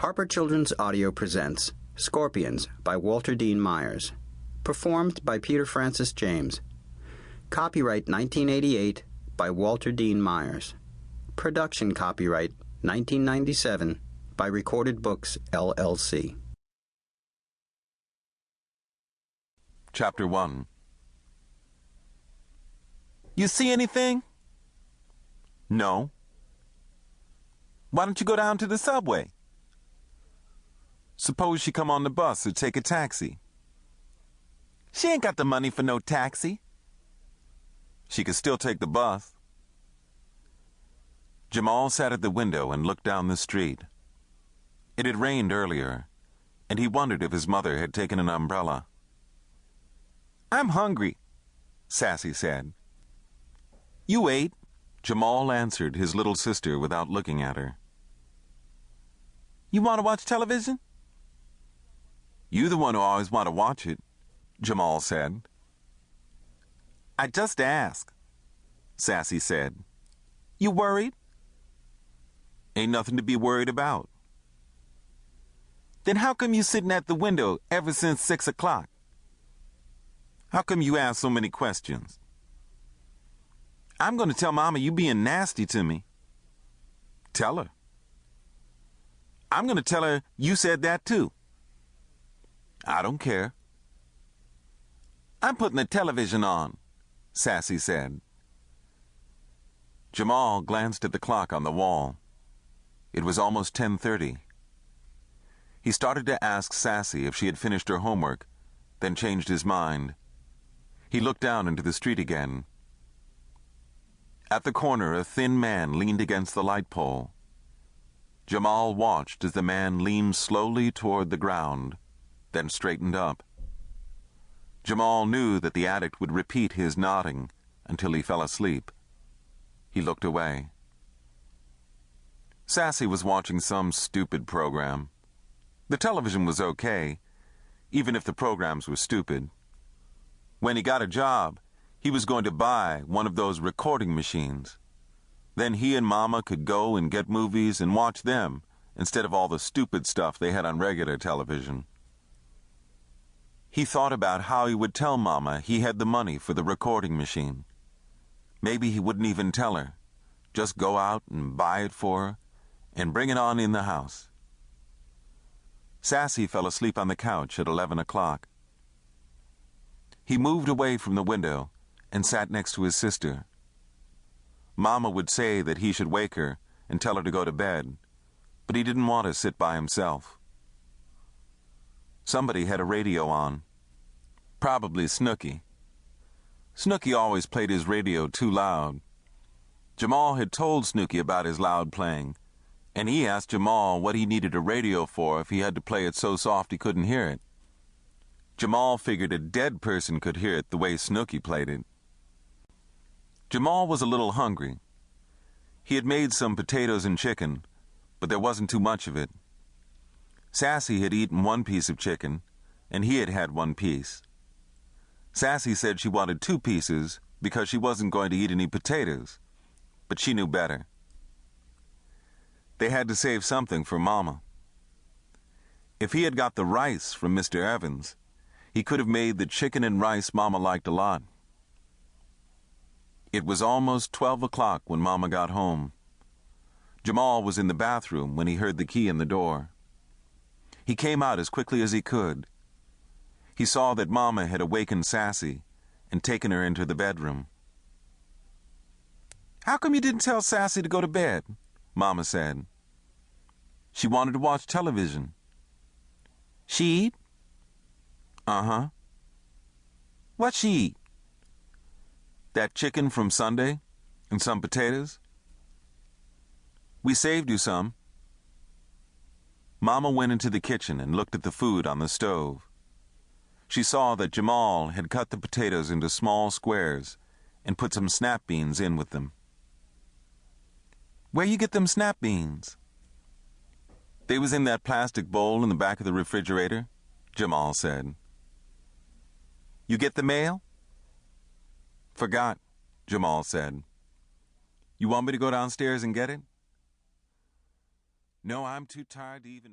Harper Children's Audio presents Scorpions by Walter Dean Myers. Performed by Peter Francis James. Copyright 1988 by Walter Dean Myers. Production copyright 1997 by Recorded Books, LLC. Chapter 1. You see anything? No. Why don't you go down to the subway? Suppose she come on the bus or take a taxi. She ain't got the money for no taxi. She could still take the bus. Jamal sat at the window and looked down the street. It had rained earlier, and he wondered if his mother had taken an umbrella. I'm hungry, Sassy said. You ate, Jamal answered his little sister without looking at her. You want to watch television? You the one who always want to watch it, Jamal said. I just asked, Sassy said. You worried? Ain't nothing to be worried about. Then how come you sitting at the window ever since 6 o'clock? How come you ask so many questions? I'm going to tell Mama you being nasty to me. Tell her. I'm going to tell her you said that too. I don't care. I'm putting the television on, Sassy said. Jamal glanced at the clock on the wall. It was almost 10:30. He started to ask Sassy if she had finished her homework, then changed his mind. He looked down into the street again. At the corner, a thin man leaned against the light pole. Jamal watched as the man leaned slowly toward the ground, then straightened up. Jamal knew that the addict would repeat his nodding until he fell asleep. He looked away. Sassy was watching some stupid program. The television was okay, even if the programs were stupid. When he got a job, he was going to buy one of those recording machines. Then he and Mama could go and get movies and watch them instead of all the stupid stuff they had on regular television. He thought about how he would tell Mama he had the money for the recording machine. Maybe he wouldn't even tell her. Just go out and buy it for her and bring it on in the house. Sassy fell asleep on the couch at 11 o'clock. He moved away from the window and sat next to his sister. Mama would say that he should wake her and tell her to go to bed, but he didn't want to sit by himself. Somebody had a radio on. Probably Snooky. Snooky always played his radio too loud. Jamal had told Snooky about his loud playing, and he asked Jamal what he needed a radio for if he had to play it so soft he couldn't hear it. Jamal figured a dead person could hear it the way Snooky played it. Jamal was a little hungry. He had made some potatoes and chicken, but there wasn't too much of it. Sassy had eaten one piece of chicken, and he had had one piece. Sassy said she wanted 2 pieces because she wasn't going to eat any potatoes, but she knew better. They had to save something for Mama. If he had got the rice from Mr. Evans, he could have made the chicken and rice Mama liked a lot. It was almost 12 o'clock when Mama got home. Jamal was in the bathroom when he heard the key in the door. He came out as quickly as he could. He saw that Mama had awakened Sassy and taken her into the bedroom. How come you didn't tell Sassy to go to bed? Mama said. She wanted to watch television. She eat? Uh-huh. What she eat? That chicken from Sunday and some potatoes? We saved you some. Mama went into the kitchen and looked at the food on the stove. She saw that Jamal had cut the potatoes into small squares and put some snap beans in with them. Where you get them snap beans? They was in that plastic bowl in the back of the refrigerator, Jamal said. You get the mail? Forgot, Jamal said. You want me to go downstairs and get it? No, I'm too tired to even read.